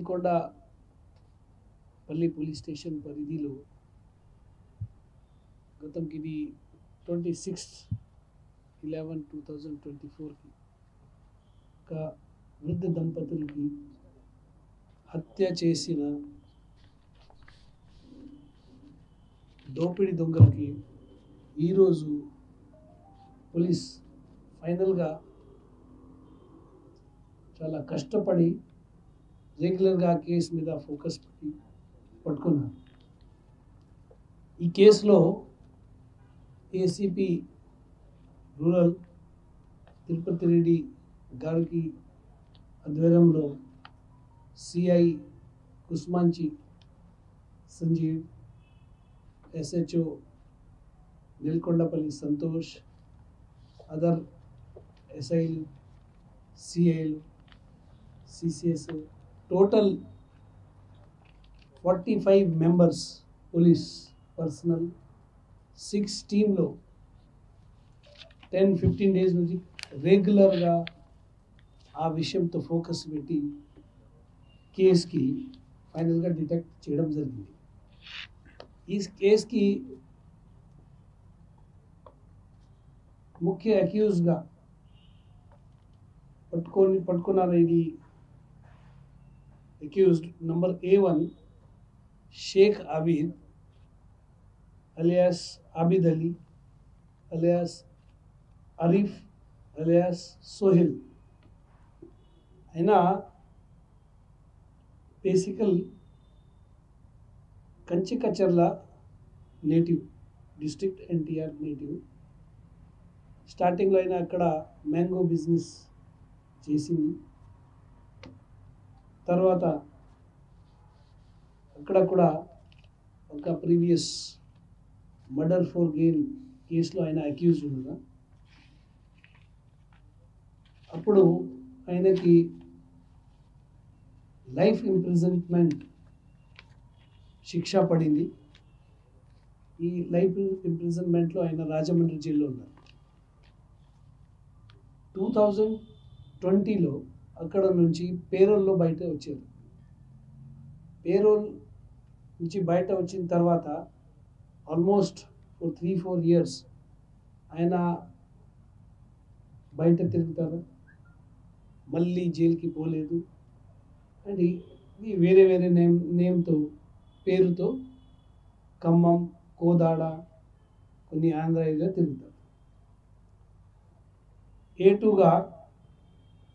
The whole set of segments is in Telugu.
నెల్కొండపల్లి పోలీస్ స్టేషన్ పరిధిలో గతంకి ఇది 26/11/2024కి ఒక వృద్ధ దంపతులకి హత్య చేసిన దోపిడీ దొంగలకి ఈరోజు పోలీస్ ఫైనల్గా చాలా కష్టపడి రెగ్యులర్గా కేసు మీద ఫోకస్ పెట్టి పట్టుకున్నారు. ఈ కేసులో ఏసీపీ రూరల్ తిరుపతి రెడ్డి గారికి ఆధ్వర్యంలో CI Kusmanchi Sanjeev, SHO Nelkondapalli Santosh, other ఎస్ఐలు, సిఐలు, CCS total 45 members police personnel 6 టీంలో 10-15 డేస్ నుంచి రెగ్యులర్గా ఆ విషయంతో ఫోకస్ పెట్టి కేసుకి ఫైనల్గా డిటెక్ట్ చేయడం జరిగింది. ఈ కేసుకి ముఖ్య అక్యూజ్గా పట్టుకున్నారు. ఇది accused number A1 Sheikh Abid alias Abid Ali alias Arif alias Sohail. ఆయన basically Kanchikacherla native, district NTR native. స్టార్టింగ్లో అయినా అక్కడ మ్యాంగో బిజినెస్ చేసింది. తర్వాత అక్కడ కూడా ఒక ప్రీవియస్ మర్డర్ ఫర్ గెయిన్ కేసులో ఆయన అక్యూజ్డ్ ఉండగా అప్పుడు ఆయనకి లైఫ్ ఇంప్రిజన్మెంట్ శిక్ష పడింది. ఈ లైఫ్ ఇంప్రిజన్మెంట్లో ఆయన రాజమండ్రి జైల్లో ఉన్నారు. 2020లో అక్కడ నుంచి పేరోల్లో బయట వచ్చారు. పేరోల్ నుంచి బయట వచ్చిన తర్వాత ఆల్మోస్ట్ 3-4 ఇయర్స్ ఆయన బయట తిరుగుతారు, మళ్ళీ జైలుకి పోలేదు. అండ్ వేరే వేరే నేమ్తో పేరుతో ఖమ్మం, కోదాడ, కొన్ని ఆంధ్ర ఏరియా తిరుగుతారు. A2గా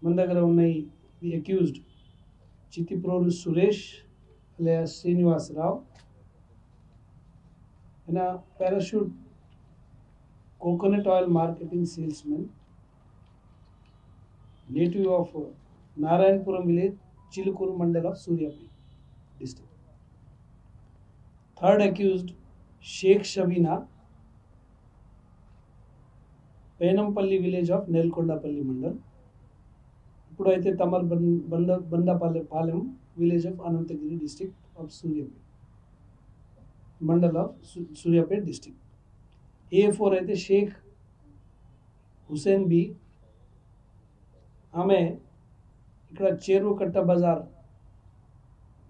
మన దగ్గర ఉన్నాయి the accused Chittiprolu Suresh alias Srinivasarao. ఆయన parachute coconut oil marketing salesmen, native of Narayanapuram village, Chilukuru mandal of Suryapet district. Third accused Shaik Shabeena, Penampalli village of Nelkondapalli mandal. ఇప్పుడైతే Thamar Bandapalem village of Anantagiri district of Suryapet mandal of Suryapet district. A4 అయితే షేక్ హుసేన్ బి. ఆమె ఇక్కడ చెరువుకట్ట బజార్,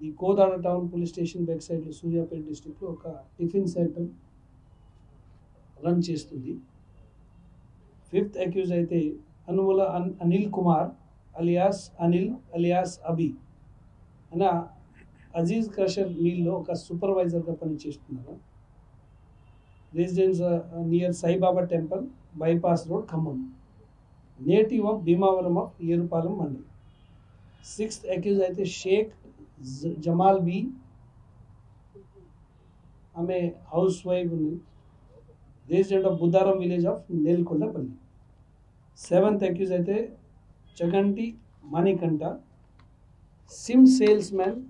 ఈ Kodad town police station back సైడ్లో సూర్యాపేట డిస్ట్రిక్ట్లో ఒక టిఫిన్ సెంటర్ రన్ చేస్తుంది. ఫిఫ్త్ అక్యూజ్ అయితే అనుముల అనిల్ కుమార్ అలియాస్ అనిల్ అలియాస్ అబి. ఆయన అజీజ్ క్రషర్ మిల్లో ఒక సూపర్వైజర్గా పనిచేస్తున్నారు. Residence near Saibaba temple, bypass road, Khammam. Native of Bhimavaram of Erupalem mandal. Sixth accuse అయితే షేక్ జమాల్ బి. ఆమె హౌస్ వైఫ్ ఉంది, resident of Buddharam village of Nelkondapalli. Seventh accuse అయితే Chaganti Manikanta, SIM sales man,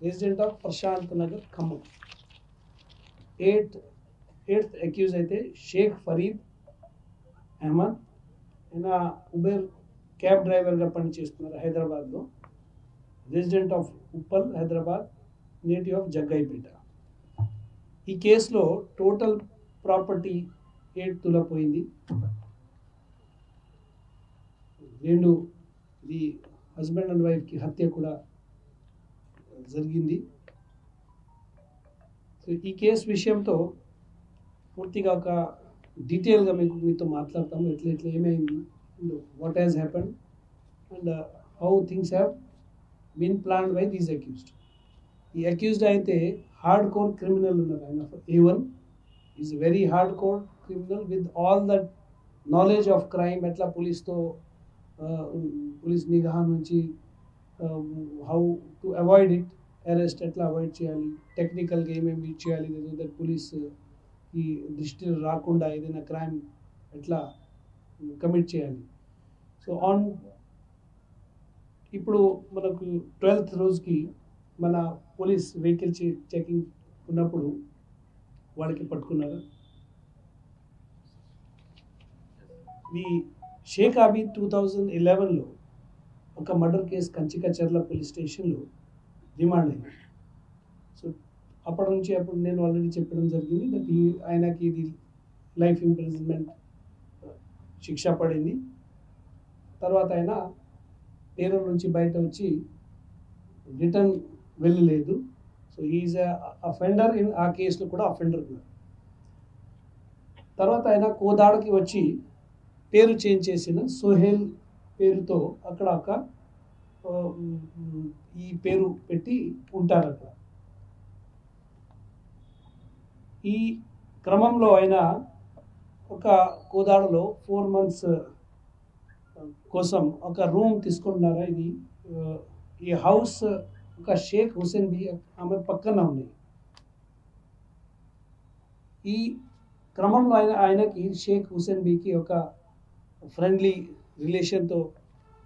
resident of Prashant Nagar, Khammam. Eighth accused అయితే షేక్ ఫరీద్ అహ్మద్. ఆయన ఉబేర్ క్యాబ్ డ్రైవర్గా పనిచేస్తున్నారు హైదరాబాద్లో, resident of Uppal Hyderabad, native of Jaggayyapeta. ఈ కేసులో టోటల్ ప్రాపర్టీ 8 తులా పోయింది. 2 ఇది హస్బెండ్ అండ్ వైఫ్కి హత్య కూడా జరిగింది. సో ఈ కేసు విషయంతో పూర్తిగా ఒక డీటెయిల్గా మీతో మాట్లాడతాము. ఎట్లా ఏమైంది, and what has happened, and how things have been planned by these accused. ఈ అక్యూజ్డ్ అయితే హార్డ్ కోర్ క్రిమినల్ ఉన్నారు. ఆయన A1 is very hard core criminal with all that knowledge of crime, ఎట్లా పోలీస్ నిఘా నుంచి how to avoid it, arrest ఎట్లా అవాయిడ్ చేయాలి, టెక్నికల్గా ఏమేమి చేయాలి, దట్ పోలీస్ ఈ దృష్టిలో రాకుండా ఏదైనా క్రైమ్ ఎట్లా కమిట్ చేయాలి. సో ఇప్పుడు మనకు 12th రోజుకి మన పోలీస్ వెహికల్ చెకింగ్ ఉన్నప్పుడు వాళ్ళకి పట్టుకున్నారు. ఈ షేక్ ఆబీ 2011లో ఒక మర్డర్ కేసు కంచికచర్ల పోలీస్ స్టేషన్లో రిమాండ్ అయింది. సో అప్పుడు నేను ఆల్రెడీ చెప్పడం జరిగింది దట్ ఆయనకి ఇది లైఫ్ ఇంప్రిజన్మెంట్ శిక్ష పడింది. తర్వాత ఆయన పేరూరు నుంచి బయట వచ్చి రిటర్న్ వెళ్ళలేదు. సో ఈజ్ అఫెండర్ ఇన్ ఆ కేసులో కూడా అఫెండర్ ఉన్నారు. తర్వాత ఆయన కోదాడకి వచ్చి పేరు చేంజ్ చేసిన సోహెల్ పేరుతో అక్కడ ఈ పేరు పెట్టి ఉంటారు అక్కడ. ఈ క్రమంలో ఆయన ఒక కోదాడలో 4 months కోసం ఒక రూమ్ తీసుకుంటున్నారా. ఈ హౌస్ ఒక షేక్ హుసేన్ బి ఆమె పక్కన ఉంది. ఈ క్రమంలో ఆయనకి షేక్ హుసేన్ బికి ఒక ఫ్రెండ్లీ రిలేషన్తో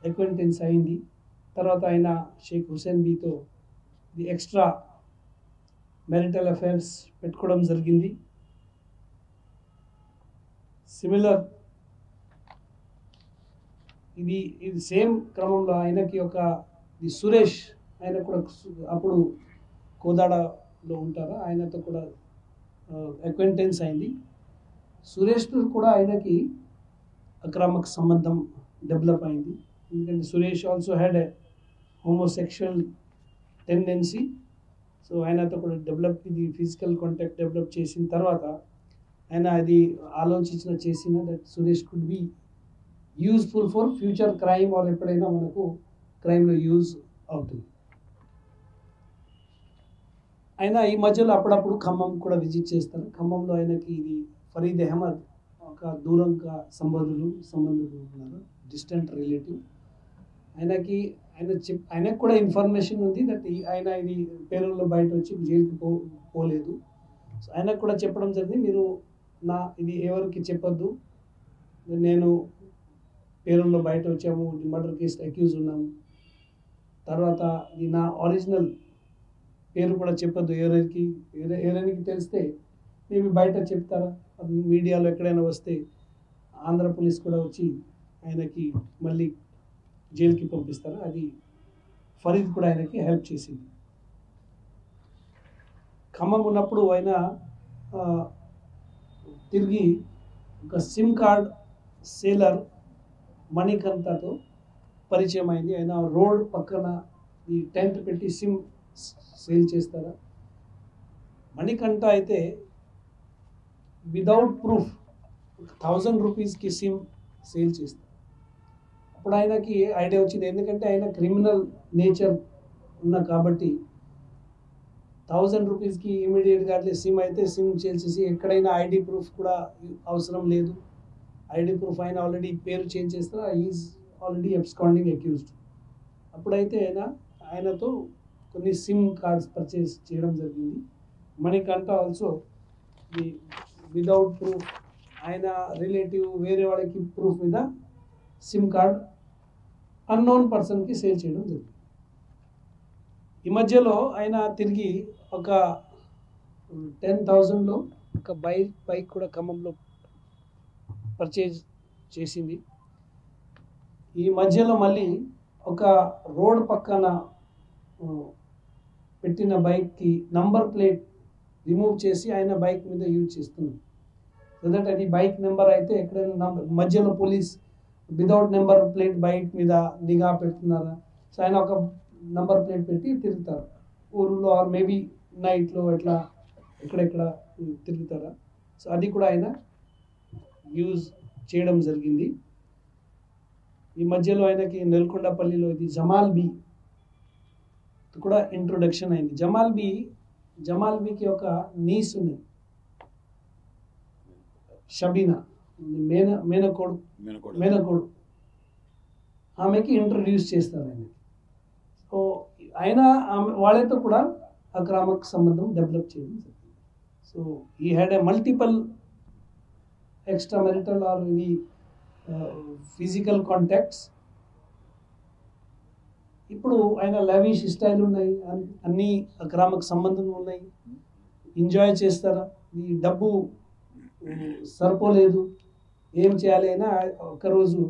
అక్వైంటెన్స్ అయింది. తర్వాత ఆయన షేక్ హుసేన్ బితో ది ఎక్స్ట్రా మ్యారిటల్ అఫైర్స్ పెట్టుకోవడం జరిగింది. సిమిలర్ ఇది సేమ్ క్రమంలో ఆయనకి ది సురేష్, ఆయన కూడా అప్పుడు కోదాడలో ఉంటారు, ఆయనతో కూడా అక్వైంటెన్స్ అయింది. సురేష్ కూడా ఆయనకి అక్రమక సంబంధం డెవలప్ అయింది. ఎందుకంటే Suresh also had a homosexual tendency. So ఆయనతో కూడా ఇది ఫిజికల్ కాంటాక్ట్ డెవలప్ చేసిన తర్వాత ఆయన అది చేసిన that Suresh could be useful for future crime are ఎప్పుడైనా మనకు క్రైమ్లో యూజ్ అవుతుంది. ఆయన ఈ మధ్యలో అప్పుడప్పుడు ఖమ్మం కూడా విజిట్ చేస్తారు. ఖమ్మంలో ఆయనకి ఇది ఫరీద్ అహ్మద్ ఒక దూరంగా సంబంధులు ఉన్నారు, డిస్టెంట్ రిలేటివ్. ఆయనకు కూడా ఇన్ఫర్మేషన్ ఉంది దట్ ఆయన ఇది పేరులో బయట వచ్చి జైలుకి పోలేదు. సో ఆయనకు కూడా చెప్పడం జరిగింది, మీరు ఇది ఎవరికి చెప్పొద్దు, నేను పేరులో బయట వచ్చాము, మర్డర్ కేసు అక్యూజ్ ఉన్నాము, తర్వాత ఇది నా ఒరిజినల్ పేరు కూడా చెప్పొద్దు, ఎవరికి తెలిస్తే మేబీ బయట చెప్తారా, మీడియాలో ఎక్కడైనా వస్తే ఆంధ్ర పోలీస్ కూడా వచ్చి ఆయనకి మళ్ళీ జైలుకి పంపిస్తారా. అది ఫరీద్ కూడా ఆయనకి హెల్ప్ చేసింది. ఖమ్మం ఉన్నప్పుడు ఆయన తిరిగి ఒక సిమ్ కార్డ్ సేలర్ మణికంఠతో పరిచయం అయింది. ఆయన రోడ్ పక్కన ఈ టెంట్ పెట్టి సిమ్ సేల్ చేస్తారా. మణికంఠ అయితే వితౌట్ ప్రూఫ్ 1000 రూపీస్కి సిమ్ సేల్ చేస్తారు. అప్పుడు ఆయనకి ఐడియా వచ్చింది, ఎందుకంటే ఆయన క్రిమినల్ నేచర్ ఉన్న కాబట్టి 1000 రూపీస్కి ఇమీడియట్గా అట్లే సిమ్ అయితే సిమ్ సేల్ చేసి ఎక్కడైనా ఐడి ప్రూఫ్ కూడా అవసరం లేదు. ఐడి ప్రూఫ్ ఆయన ఆల్రెడీ పేరు చేంజ్ చేస్తారా, ఈజ్ ఆల్రెడీ అబ్స్కాండింగ్ అక్యూజ్డ్. అప్పుడైతే ఆయనతో కొన్ని సిమ్ కార్డ్స్ పర్చేస్ చేయడం జరిగింది. మణికంఠ ఆల్సో వితౌట్ ప్రూఫ్ ఆయన రిలేటివ్ వేరే వాళ్ళకి ప్రూఫ్ మీద సిమ్ కార్డ్ అన్నోన్ పర్సన్కి సేల్ చేయడం జరిగింది. ఈ మధ్యలో ఆయన తిరిగి ఒక 10,000లో ఒక బైక్ కూడా ఖమ్మంలో పర్చేజ్ చేసింది. ఈ మధ్యలో మళ్ళీ ఒక రోడ్ పక్కన పెట్టిన బైక్కి నంబర్ ప్లేట్ రిమూవ్ చేసి ఆయన బైక్ మీద యూజ్ చేస్తున్నారు. సో దట్ అది బైక్ నెంబర్ అయితే ఎక్కడైనా మధ్యలో police without number plate bike మీద నిఘా పెడుతున్నారా, సో ఆయన ఒక నంబర్ ప్లేట్ పెట్టి తిరుగుతారు ఊర్లో, ఆర్ మేబీ నైట్లో ఎట్లా ఎక్కడెక్కడ తిరుగుతారా. సో అది కూడా ఆయన యూజ్ చేయడం జరిగింది. ఈ మధ్యలో ఆయనకి నెల్కొండపల్లిలో ఇది జమాల్ బి కూడా ఇంట్రొడక్షన్ అయింది. జమాల్ బికి ఒక నీస్ ఉంది, షబీనా, మేనకోడు, ఆమెకి ఇంట్రడ్యూస్ చేస్తారు ఆయన. సో ఆయన వాళ్ళతో కూడా అక్రమక సంబంధం డెవలప్ చేయడం జరిగింది. So he had a multiple extra marital or ఇది ఫిజికల్ కాంటాక్ట్స్. ఇప్పుడు ఆయన లవిష్ స్టైల్ ఉన్నాయి, అన్ని అక్రమక సంబంధం ఉన్నాయి, ఎంజాయ్ చేస్తారా, ఈ డబ్బు సరిపోలేదు, ఏం చేయాలి అయినా ఒకరోజు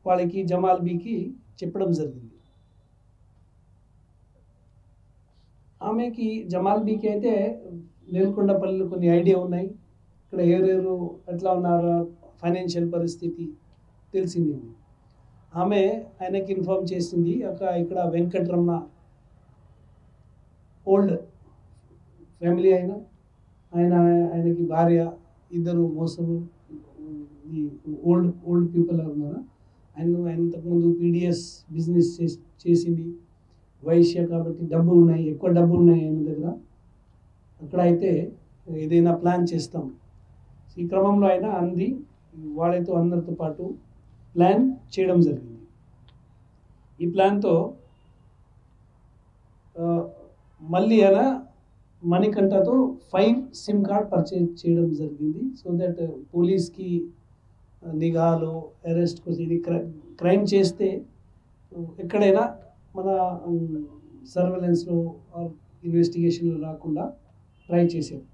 వాళ్ళకి జమాల్ బీకి చెప్పడం జరిగింది. ఆమెకి జమాల్ బీకి అయితే నేల్కొండపల్లిలో కొన్ని ఐడియా ఉన్నాయి, ఇక్కడ ఎవరెవరు ఎట్లా ఉన్నారో ఫైనాన్షియల్ పరిస్థితి తెలిసింది. ఆమె ఆయనకి ఇన్ఫార్మ్ చేసింది, ఇక్కడ వెంకటరమణ ఓల్డ్ ఫ్యామిలీ ఆయనకి భార్య, ఇద్దరు మోసము ఓల్డ్ పీపుల్ ఉన్నారు. ఆయన ఇంతకుముందు PDS బిజినెస్ చేసింది, వైశ్య కాబట్టి ఎక్కువ డబ్బు ఉన్నాయి ఆయన దగ్గర. అక్కడ అయితే ఏదైనా ప్లాన్ చేస్తాం. ఈ క్రమంలో ఆయన వాళ్ళతో అందరితో పాటు ప్లాన్ చేయడం జరిగింది. ఈ ప్లాన్తో మళ్ళీ ఆయన మణికంఠతో 5 సిమ్ కార్డ్ పర్చేజ్ చేయడం జరిగింది. సో దట్ పోలీస్కి నిఘాలో అరెస్ట్ కోసం, ఇది క్రైమ్ చేస్తే ఎక్కడైనా మన సర్వేలెన్స్లో ఇన్వెస్టిగేషన్లో రాకుండా ట్రై చేశారు.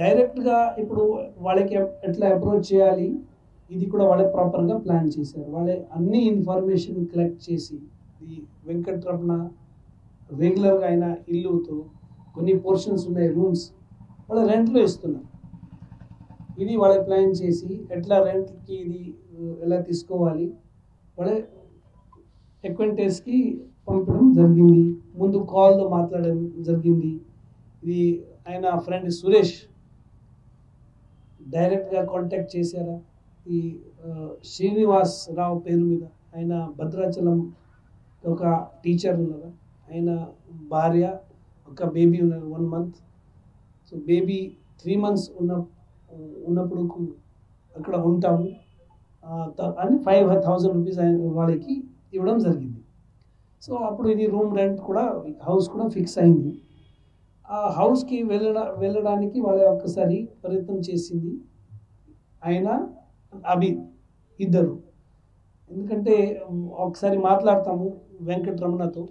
డైరెక్ట్గా ఇప్పుడు వాళ్ళకి ఎట్లా అప్రోచ్ చేయాలి, ఇది కూడా వాళ్ళే ప్రాపర్గా ప్లాన్ చేశారు. వాళ్ళే అన్ని ఇన్ఫర్మేషన్ కలెక్ట్ చేసి, ఈ వెంకటరమణ రెగ్యులర్గా ఆయన ఇల్లుతో కొన్ని పోర్షన్స్ ఉన్నాయి, రూమ్స్ వాళ్ళ రెంట్లో ఇస్తున్నారు. ఇది వాళ్ళే ప్లాన్ చేసి ఎట్లా రెంట్కి ఇది ఎలా తీసుకోవాలి వాళ్ళే అక్వెంటెన్స్కి పంపడం జరిగింది. ముందు కాల్లో మాట్లాడడం జరిగింది. ఇది ఆయన ఫ్రెండ్ సురేష్ డైరెక్ట్గా కాంటాక్ట్ చేశారా, ఈ శ్రీనివాస్ రావు పేరు మీద, ఆయన భద్రాచలం ఒక టీచర్ ఉన్నారు, ఆయన భార్య, ఒక బేబీ ఉన్నారు 1 month. సో బేబీ 3 months ఉన్నప్పుడు అక్కడ ఉంటాము అని 5,000 రూపీస్ వాళ్ళకి ఇవ్వడం జరిగింది. సో అప్పుడు ఇది రూమ్ రెంట్ కూడా, హౌస్ కూడా ఫిక్స్ అయింది. ఆ హౌస్కి వెళ్ళడానికి వాళ్ళ ఒక్కసారి ప్రయత్నం చేసింది ఆయన అబీద్, ఇద్దరు. ఎందుకంటే ఒకసారి మాట్లాడతాము వెంకటరమణతో.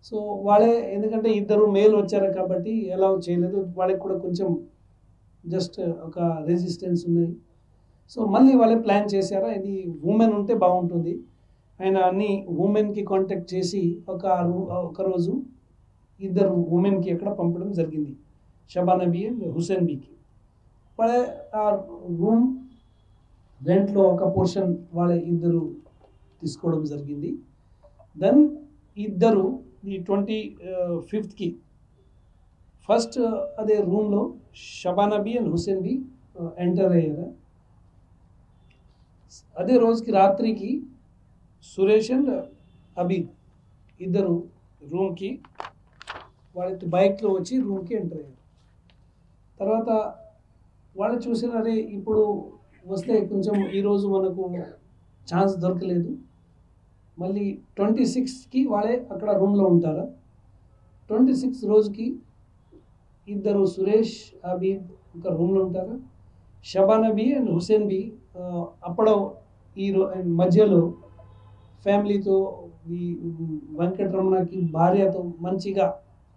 సో వాళ్ళే, ఎందుకంటే ఇద్దరు మేల్ వచ్చారు కాబట్టి ఎలా చేయలేదు, వాళ్ళకి కూడా కొంచెం జస్ట్ ఒక రెసిస్టెన్స్ ఉన్నాయి. సో మళ్ళీ వాళ్ళే ప్లాన్ చేశారా, ఇది ఉమెన్ ఉంటే బాగుంటుంది. ఆయన అన్ని ఉమెన్కి కాంటాక్ట్ చేసి ఒకరోజు ఇద్దరు ఉమెన్కి ఎక్కడ పంపడం జరిగింది, షబానా బీ అండ్ హుసేన్ బీకి. వాళ్ళే ఆ రూమ్ రెంట్లో ఒక పోర్షన్ వాళ్ళే ఇద్దరు తీసుకోవడం జరిగింది. దెన్ ఇద్దరు ఈ 25th ఫస్ట్ అదే రూమ్లో షబానా బీ అండ్ హుసేన్ బీ ఎంటర్ అయ్యారు. అదే రోజుకి రాత్రికి సురేష్ అండ్ అబీద్ ఇద్దరు రూమ్కి వాళ్ళకి బైక్లో వచ్చి రూమ్కి ఎంటర్ అయ్యారు. తర్వాత వాళ్ళు చూసినారే, ఇప్పుడు వస్తే కొంచెం ఈరోజు మనకు ఛాన్స్ దొరకలేదు, మళ్ళీ 26కి వాళ్ళే అక్కడ రూమ్లో ఉంటారా. 26 రోజుకి ఇద్దరు సురేష్ అబీద్ ఒక రూమ్లో ఉంటారా. షబానా బీ అండ్ హుసేన్ బీ అప్పుడు ఈ మధ్యలో ఫ్యామిలీతో, ఈ వెంకటరమణకి భార్యతో మంచిగా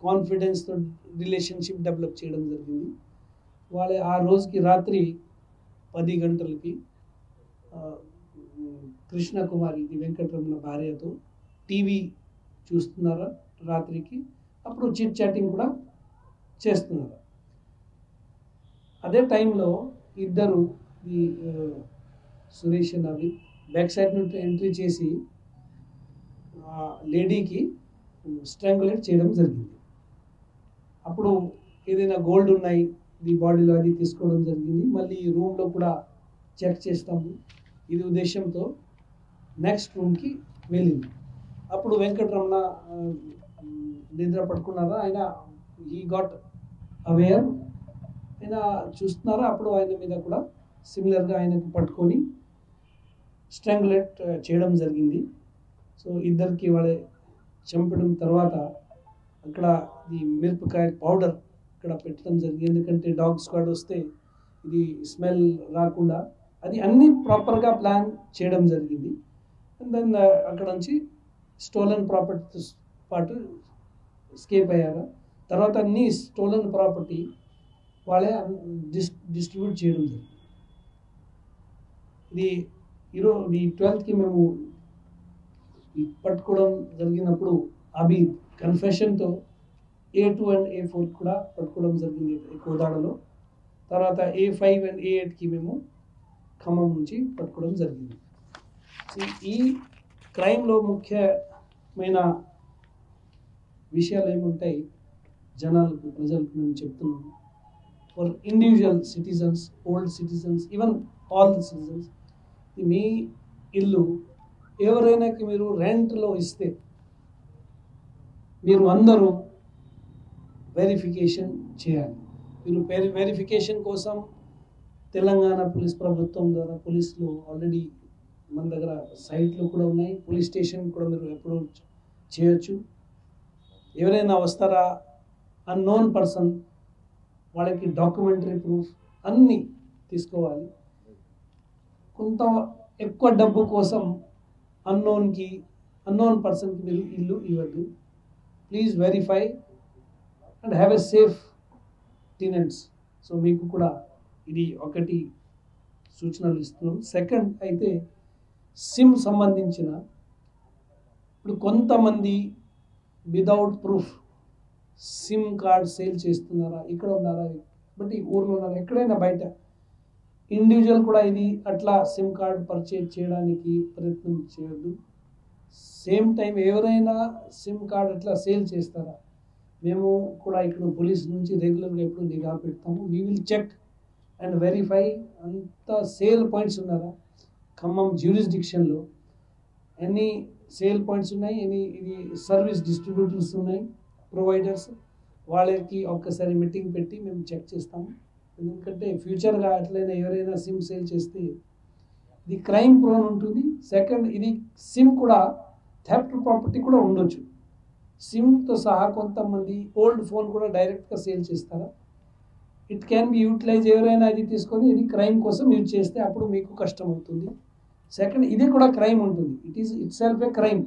కాన్ఫిడెన్స్తో రిలేషన్షిప్ డెవలప్ చేయడం జరిగింది. వాళ్ళే ఆ రోజుకి రాత్రి 10 గంటలకి కృష్ణకుమారి, ఇది వెంకటరమణ భార్యతో టీవీ చూస్తున్నారా రాత్రికి. అప్పుడు చిట్ చాటింగ్ కూడా చేస్తున్నారు. అదే టైంలో ఇద్దరు, ఈ సురేష్ నవీన్ బ్యాక్ సైడ్ నుండి ఎంట్రీ చేసి లేడీకి స్ట్రాంగులేట్ చేయడం జరిగింది. అప్పుడు ఏదైనా గోల్డ్ ఉన్నాయి ఈ బాడీలో అది తీసుకోవడం జరిగింది. మళ్ళీ రూమ్లో కూడా చెక్ చేస్తాము ఇది ఉద్దేశంతో నెక్స్ట్ రూమ్కి వెళ్ళింది. అప్పుడు వెంకటరమణ నిద్ర పడుకున్నారా, ఆయన ఈ గాట్ అవేర్, ఆయన చూస్తున్నారా, అప్పుడు ఆయన మీద కూడా సిమిలర్గా ఆయనకు పట్టుకొని స్ట్రాంగులేట్ చేయడం జరిగింది. సో ఇద్దరికి వాళ్ళే చంపడం తర్వాత అక్కడ ఈ మిరపకాయ పౌడర్ ఇక్కడ పెట్టడం జరిగింది. ఎందుకంటే డాగ్ స్క్వాడ్ వస్తే ఇది స్మెల్ రాకుండా అది అన్నీ ప్రాపర్గా ప్లాన్ చేయడం జరిగింది. అండ్ దెన్ అక్కడ నుంచి స్టోలన్ ప్రాపర్టీతో పాటు ఎస్కేప్ అయ్యారు. తర్వాత అన్ని స్టోలన్ ప్రాపర్టీ వాళ్ళే డిస్ట్రిబ్యూట్ చేయడం జరిగింది. ఇది ఈ 12th మేము పట్టుకోవడం జరిగినప్పుడు అవి కన్ఫెషన్తో A2 అండ్ A4 కూడా పట్టుకోవడం జరిగింది కోదాడలో. తర్వాత A5 అండ్ A8కి మేము ఖమ్మం నుంచి పట్టుకోవడం జరిగింది. ఈ క్రైమ్లో ముఖ్యమైన విషయాలు ఏముంటాయి జనాలకు, ప్రజలకు మేము చెప్తున్నాము. For individual citizens, old citizens, even all the citizens, మీ ఇల్లు ఎవరైనాకి మీరు రెంట్లో ఇస్తే మీరు అందరూ వెరిఫికేషన్ చేయాలి. మీరు వెరిఫికేషన్ కోసం తెలంగాణ పోలీస్ ప్రభుత్వం ద్వారా పోలీసులు ఆల్రెడీ మన దగ్గర సైట్లు కూడా ఉన్నాయి. పోలీస్ స్టేషన్ కూడా మీరు అప్రోచ్ చేయొచ్చు. ఎవరైనా వస్తారా అన్నోన్ పర్సన్, వాళ్ళకి డాక్యుమెంటరీ ప్రూఫ్ అన్నీ తీసుకోవాలి. కొంత ఎక్కువ డబ్బు కోసం అన్నోన్ పర్సన్కి మీరు ఇల్లు ఇవ్వద్దు. Please verify and have a safe tenants. So మీకు కూడా ఇది ఒకటి సూచనలు ఇస్తున్నాం. సెకండ్ అయితే సిమ్ సంబంధించిన, ఇప్పుడు కొంతమంది without proof SIM card sale చేస్తున్నారా, ఇక్కడ ఉన్నారా, బట్ ఈ ఊర్లో ఉన్నారా, ఎక్కడైనా బయట ఇండివిజువల్ కూడా ఇది అట్లా సిమ్ కార్డ్ పర్చేజ్ చేయడానికి ప్రయత్నం చేయొద్దు. సేమ్ టైం ఎవరైనా సిమ్ కార్డ్ అట్లా సేల్ చేస్తారా, మేము కూడా ఇక్కడ పోలీస్ నుంచి రెగ్యులర్గా ఎప్పుడు నిఘా పెడతాము. We will check and verify అంత సేల్ పాయింట్స్ ఉన్నారా. ఖమ్మం జ్యూరిస్డిక్షన్లో ఎన్ని సేల్ పాయింట్స్ ఉన్నాయి, ఇది సర్వీస్ డిస్ట్రిబ్యూటర్స్ ఉన్నాయి, ప్రొవైడర్స్, వాళ్ళకి ఒక్కసారి మీటింగ్ పెట్టి మేము చెక్ చేస్తాము. ఎందుకంటే ఫ్యూచర్గా అట్లయినా ఎవరైనా సిమ్ సేల్ చేస్తే ఇది క్రైమ్ ప్రోన్ ఉంటుంది. సెకండ్, ఇది సిమ్ కూడా థెఫ్ట్ ప్రాపర్టీ కూడా ఉండొచ్చు. సిమ్తో సహా కొంతమంది ఓల్డ్ ఫోన్ కూడా డైరెక్ట్గా సేల్ చేస్తారా. ఇట్ క్యాన్ బి యూటిలైజ్, ఎవరైనా ఇది తీసుకొని ఇది క్రైమ్ కోసం యూజ్ చేస్తే అప్పుడు మీకు కష్టం అవుతుంది. సెకండ్, ఇది కూడా క్రైమ్ ఉంటుంది. It self A crime.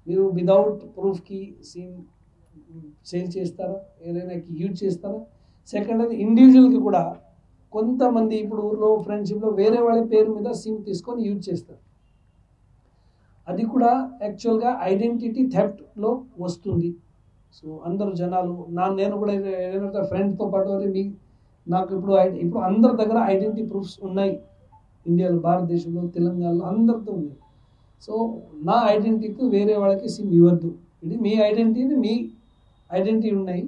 మీరు విదౌట్ ప్రూఫ్కి సిమ్ సేల్ చేస్తారా, ఏదైనా యూజ్ చేస్తారా. సెకండ్, అది ఇండివిజువల్కి కూడా కొంతమంది ఇప్పుడు ఊర్లో ఫ్రెండ్షిప్లో వేరే వాళ్ళ పేరు మీద సిమ్ తీసుకొని యూజ్ చేస్తారు. అది కూడా యాక్చువల్గా ఐడెంటిటీ థెఫ్ట్లో వస్తుంది. సో అందరు జనాలు నేను కూడా ఏదైనా ఫ్రెండ్తో పాటు అది నాకు ఇప్పుడు అందరి దగ్గర ఐడెంటిటీ ప్రూఫ్స్ ఉన్నాయి. ఇండియాలో, భారతదేశంలో, తెలంగాణలో అందరితో ఉన్నాయి. సో నా ఐడెంటిటీకి వేరే వాళ్ళకి సిమ్ ఇవ్వద్దు. ఇది మీ ఐడెంటిటీ ఉన్నాయి,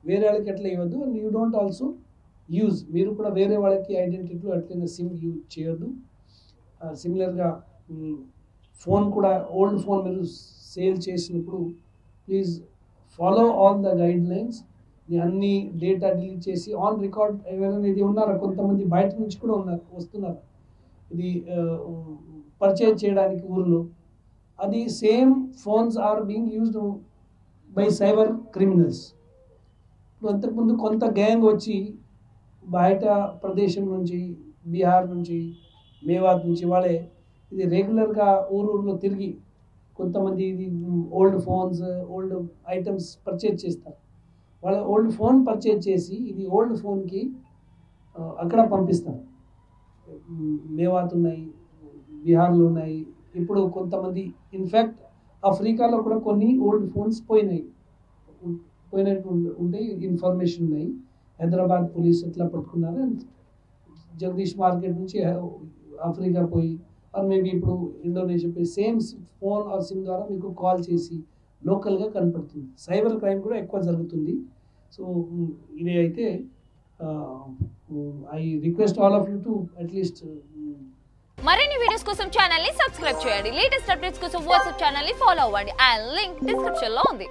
వేరే వాళ్ళకి ఎట్లా ఇవ్వద్దు. And you don't also use, మీరు కూడా వేరే వాళ్ళకి ఐడెంటిటీలో అట్లయినా సిమ్ యూజ్ చేయొద్దు. సిమిలర్గా ఫోన్ కూడా ఓల్డ్ ఫోన్ మీరు సేల్ చేసినప్పుడు please follow all the guide lines. అన్ని డేటా డిలీట్ చేసి ఆన్ రికార్డ్ ఎవరైనా ఇది ఉన్నారా, కొంతమంది బయట నుంచి కూడా వస్తున్నారు ఇది పర్చేజ్ చేయడానికి ఊర్లో. అది same phones are being used by cyber criminals. ఇప్పుడు అంతకుముందు కొంత గ్యాంగ్ వచ్చి బయట ప్రదేశం నుంచి, బీహార్ నుంచి, మేవాత్ నుంచి వాళ్ళే ఇది రెగ్యులర్గా ఊరూరులో తిరిగి కొంతమంది ఇది old phones, old items purchase చేస్తారు. వాళ్ళ ఓల్డ్ ఫోన్ పర్చేజ్ చేసి ఇది ఓల్డ్ ఫోన్కి అక్కడ పంపిస్తారు. మేవాత్ ఉన్నాయి, బీహార్లో ఉన్నాయి. ఇప్పుడు కొంతమంది ఇన్ఫ్యాక్ట్ ఆఫ్రికాలో కూడా కొన్ని ఓల్డ్ ఫోన్స్ పోయినట్టు ఉంటే ఇన్ఫర్మేషన్ ఉన్నాయి. హైదరాబాద్ పోలీస్ ఎట్లా పట్టుకున్నారు, జగదీష్ మార్కెట్ నుంచి ఆఫ్రికా పోయి ఆర్ మేబీ ఇప్పుడు Indonesia same phone are SIM ద్వారా మీకు కాల్ చేసి లోకల్గా కనపడుతుంది. సైబర్ క్రైమ్ కూడా ఎక్కువ జరుగుతుంది. సో ఇది అయితే I request all of you to at least మరిన్ని వీడియోస్ కోసం ఛానల్ ని సబ్స్క్రైబ్ చేయండి. లేటెస్ట్ అప్డేట్స్ కోసం వాట్సాప్ ఛానల్ ని ఫాలో అవ్వండి. ఆ లింక్ డిస్క్రిప్షన్ లో ఉంది.